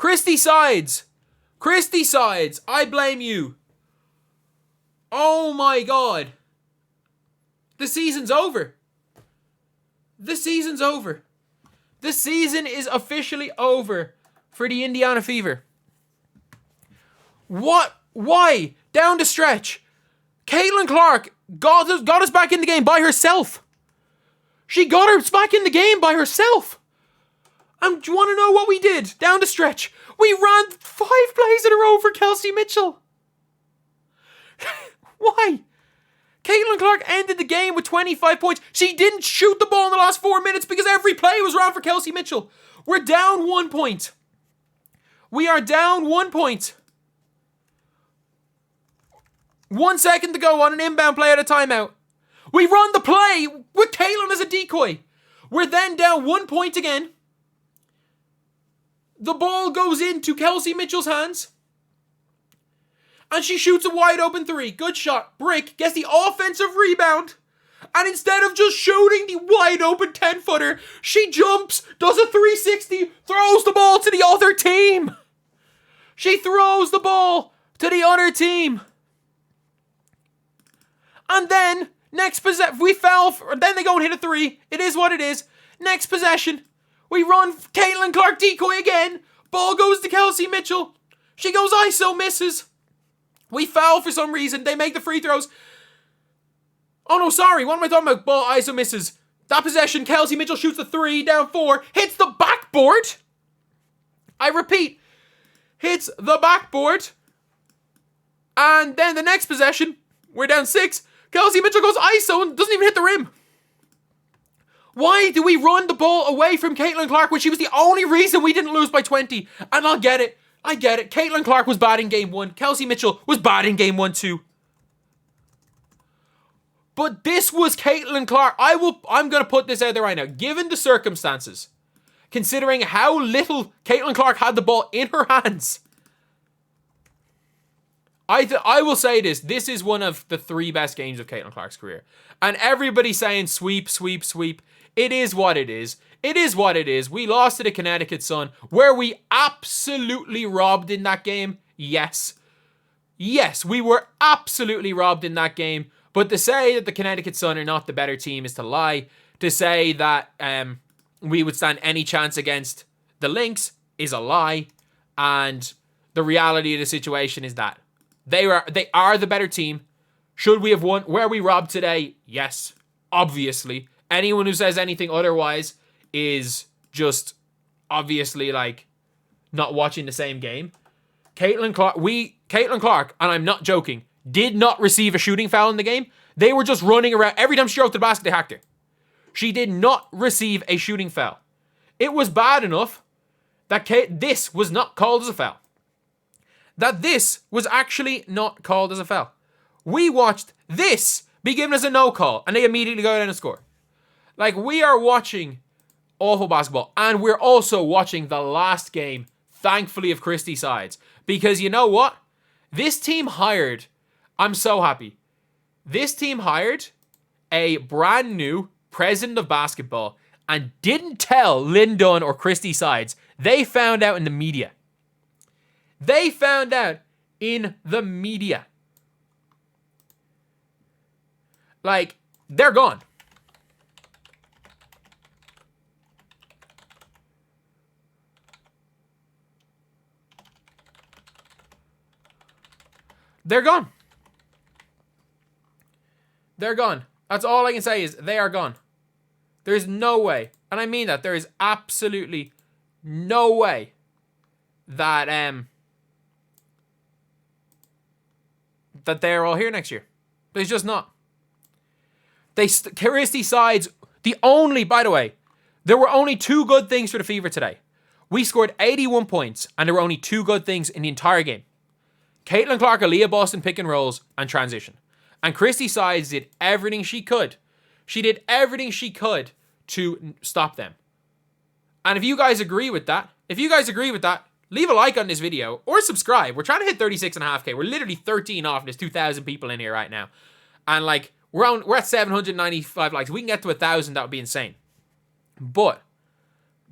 Christy Sides. Christy Sides. I blame you. Oh my God. The season's over. The season's over. The season is officially over for the Indiana Fever. What? Why? Down the stretch. Caitlin Clark got us back in the game by herself. She got us back in the game by herself. And do you want to know what we did down the stretch? We ran 5 plays in a row for Kelsey Mitchell. Why? Caitlin Clark ended the game with 25 points. She didn't shoot the ball in the last 4 minutes because every play was ran for Kelsey Mitchell. We're down 1 point. We are down 1 point. 1 second to go on an inbound play at a timeout. We run the play with Caitlin as a decoy. We're then down 1 point again. The ball goes into Kelsey Mitchell's hands. And she shoots a wide open 3. Good shot. Brick gets the offensive rebound. And instead of just shooting the wide open 10-footer, she jumps, does a 360, throws the ball to the other team. She throws the ball to the other team. And then, next possession, we fell, then they go and hit a 3. It is what it is. Next possession, we run Caitlin Clark decoy again. Ball goes to Kelsey Mitchell. She goes ISO, misses. We foul for some reason. They make the free throws. Oh no, sorry. What am I talking about? Ball ISO misses. That possession, Kelsey Mitchell shoots the 3, down 4, hits the backboard. I repeat, hits the backboard. And then the next possession, we're down 6. Kelsey Mitchell goes ISO and doesn't even hit the rim. Why do we run the ball away from Caitlin Clark when she was the only reason we didn't lose by 20? And I'll get it. I get it. Caitlin Clark was bad in game 1. Kelsey Mitchell was bad in game 1 too. But this was Caitlin Clark. I'm going to put this out there right now. Given the circumstances, considering how little Caitlin Clark had the ball in her hands, I will say this. This is one of the 3 best games of Caitlin Clark's career. And everybody's saying sweep, sweep, sweep. It is what it is. It is what it is. We lost to the Connecticut Sun. Were we absolutely robbed in that game? Yes. Yes, we were absolutely robbed in that game. But to say that the Connecticut Sun are not the better team is to lie. To say that we would stand any chance against the Lynx is a lie. And the reality of the situation is that they are the better team. Should we have won? Were we robbed today? Yes, obviously. Anyone who says anything otherwise is just obviously like not watching the same game. Caitlin Clark, and I'm not joking, did not receive a shooting foul in the game. They were just running around. Every time she drove to the basket, they hacked her. She did not receive a shooting foul. It was bad enough that this was not called as a foul. That this was actually not called as a foul. We watched this be given as a no call, and they immediately go down and score. Like, we are watching awful basketball, and we're also watching the last game, thankfully, of Christy Sides. Because you know what? This team hired, I'm so happy, this team hired a brand new president of basketball and didn't tell Lynn Dunn or Christy Sides. They found out in the media. They found out in the media. Like, they're gone. They're gone. They're gone. That's all I can say is they are gone. There's no way, and I mean that, there is absolutely no way that that they're all here next year. There's just not. Christy Sides, by the way, there were only 2 good things for the Fever today. We scored 81 points, and there were only 2 good things in the entire game. Caitlin Clark, Aaliyah Boston pick and rolls, and transition. And Christy Sides did everything she could. She did everything she could to stop them. And if you guys agree with that, leave a like on this video or subscribe. We're trying to hit 36.5k. We're literally 13 off, and there's 2,000 people in here right now. And like, we're at 795 likes. If we can get to 1,000, that would be insane. But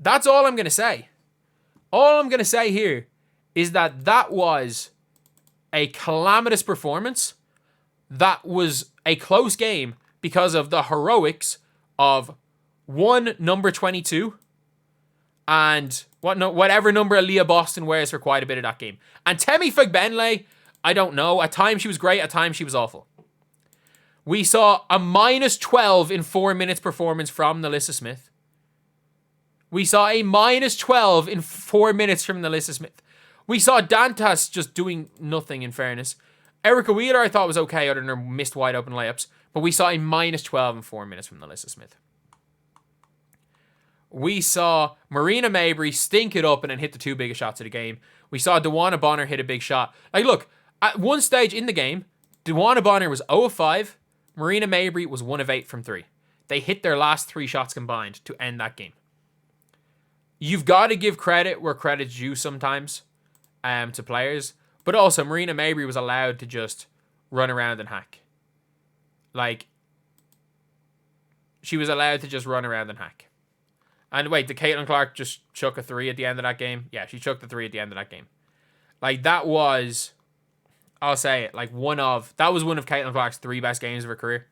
that's all I'm going to say. All I'm going to say here is that was a calamitous performance. That was a close game because of the heroics of one number 22 and whatever number Aaliyah Boston wears for quite a bit of that game. And Temi Fagbenle, I don't know. At times she was great. At times she was awful. We saw a -12 in 4 minutes performance from Nalissa Smith. We saw a -12 in 4 minutes from Nalissa Smith. We saw Dantas just doing nothing, in fairness. Erica Wheeler I thought was okay other than her missed wide open layups. But we saw a -12 in 4 minutes from Nalissa Smith. We saw Marina Mabry stink it up and then hit the 2 biggest shots of the game. We saw DeWanna Bonner hit a big shot. Like, look, at one stage in the game, DeWanna Bonner was 0 of 5. Marina Mabry was 1 of 8 from 3. They hit their last 3 shots combined to end that game. You've got to give credit where credit's due sometimes to players. But also, Marina Mabry was allowed to just run around and hack. Like, she was allowed to just run around and hack. And wait, did Caitlin Clark just chuck a 3 at the end of that game? Yeah, she chucked the 3 at the end of that game. Like, that was, I'll say it, like that was one of Caitlin Clark's 3 best games of her career.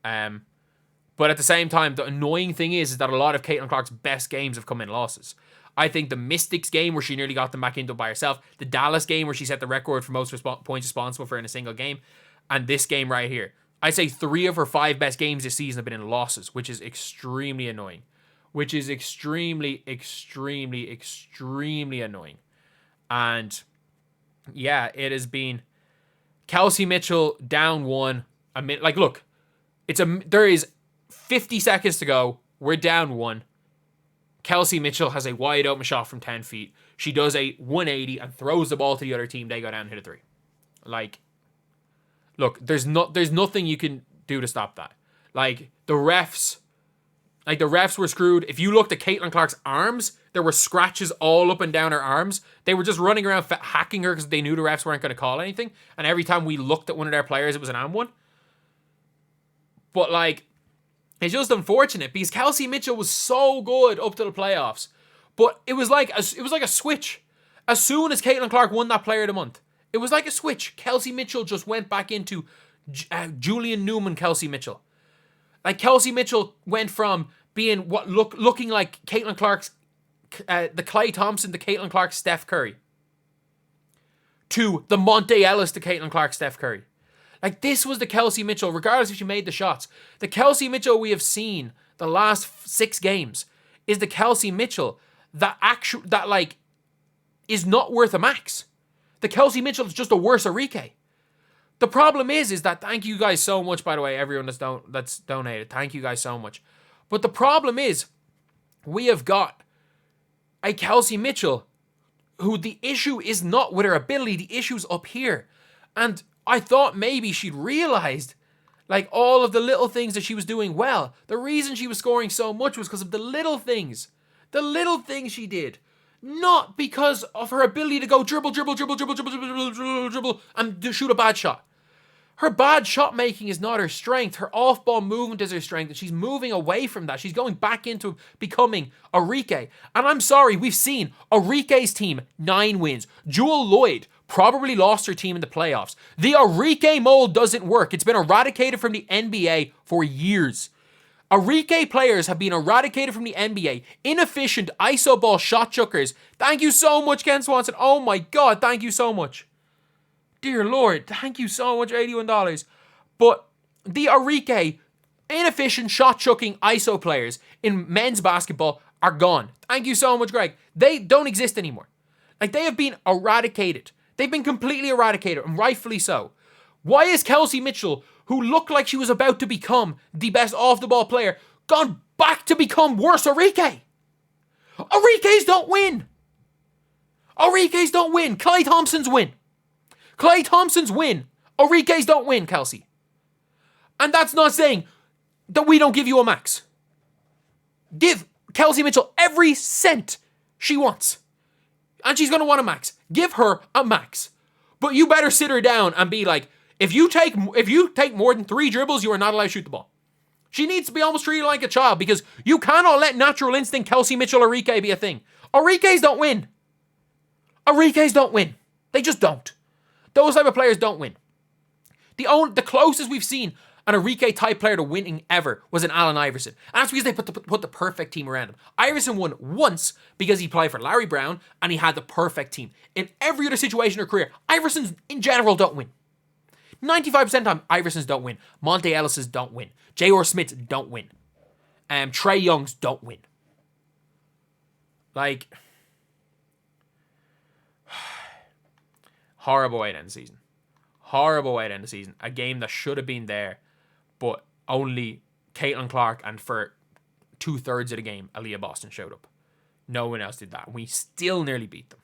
But at the same time, the annoying thing is that a lot of Caitlin Clark's best games have come in losses. I think the Mystics game where she nearly got them back into it by herself, the Dallas game where she set the record for most points responsible for in a single game, and this game right here. I say 3 of her 5 best games this season have been in losses, which is extremely annoying. Which is extremely, extremely, extremely annoying. And yeah, it has been Kelsey Mitchell down 1. Like, look, there is 50 seconds to go. We're down 1. Kelsey Mitchell has a wide open shot from 10 feet. She does a 180 and throws the ball to the other team. They go down and hit a 3. Like, look, there's nothing you can do to stop that. Like, the refs were screwed. If you looked at Caitlin Clark's arms, there were scratches all up and down her arms. They were just running around hacking her because they knew the refs weren't going to call anything. And every time we looked at one of their players, it was an and-one. But, like, it's just unfortunate because Kelsey Mitchell was so good up to the playoffs. But it was like a switch. As soon as Caitlin Clark won that Player of the Month, it was like a switch. Kelsey Mitchell just went back into Julian Newman Kelsey Mitchell. Like, Kelsey Mitchell went from being looking like Caitlin Clark's the Klay Thompson to Caitlin Clark's Steph Curry to the Monte Ellis to Caitlin Clark's Steph Curry. Like, this was the Kelsey Mitchell, regardless if she made the shots. The Kelsey Mitchell we have seen the last 6 games is the Kelsey Mitchell that is not worth a max. The Kelsey Mitchell is just a worse Arike. The problem is that, thank you guys so much, by the way, everyone that's donated. Thank you guys so much. But the problem is, we have got a Kelsey Mitchell who the issue is not with her ability, the issue's up here. And I thought maybe she'd realized, like, all of the little things that she was doing well. The reason she was scoring so much was because of the little things. The little things she did. Not because of her ability to go dribble, and shoot a bad shot. Her bad shot making is not her strength. Her off-ball movement is her strength, and she's moving away from that. She's going back into becoming Arike. And I'm sorry, we've seen Arike's team, 9 wins. Jewel Lloyd probably lost her team in the playoffs. The Arike mold doesn't work. It's been eradicated from the NBA for years. Arike players have been eradicated from the NBA. Inefficient iso ball shot chuckers. Thank you so much, Ken Swanson. Oh my God, thank you so much. Dear Lord, thank you so much, $81. But the Arike inefficient shot-chucking ISO players in men's basketball are gone. Thank you so much, Greg. They don't exist anymore. Like, they have been eradicated. They've been completely eradicated, and rightfully so. Why is Kelsey Mitchell, who looked like she was about to become the best off-the-ball player, gone back to become worse Arike? Arike's don't win. Arike's don't win. Klay Thompson's win. Klay Thompson's win. Arike's don't win, Kelsey. And that's not saying that we don't give you a max. Give Kelsey Mitchell every cent she wants. And she's going to want a max. Give her a max. But you better sit her down and be like, if you take more than 3 dribbles, you are not allowed to shoot the ball. She needs to be almost treated like a child because you cannot let natural instinct Kelsey Mitchell Arike be a thing. Enrique's don't win. Enrique's don't win. They just don't. Those type of players don't win. The closest we've seen an Enrique type player to winning ever was an Allen Iverson. And that's because they put the perfect team around him. Iverson won once because he played for Larry Brown and he had the perfect team. In every other situation in her career, Iversons in general don't win. 95% of the time, Iversons don't win. Monte Ellis's don't win. J.R. Smith's don't win. Trey Young's don't win. Like, horrible way to end the season. Horrible way to end the season. A game that should have been there, but only Caitlin Clark and for 2/3 of the game, Aaliyah Boston showed up. No one else did that. We still nearly beat them.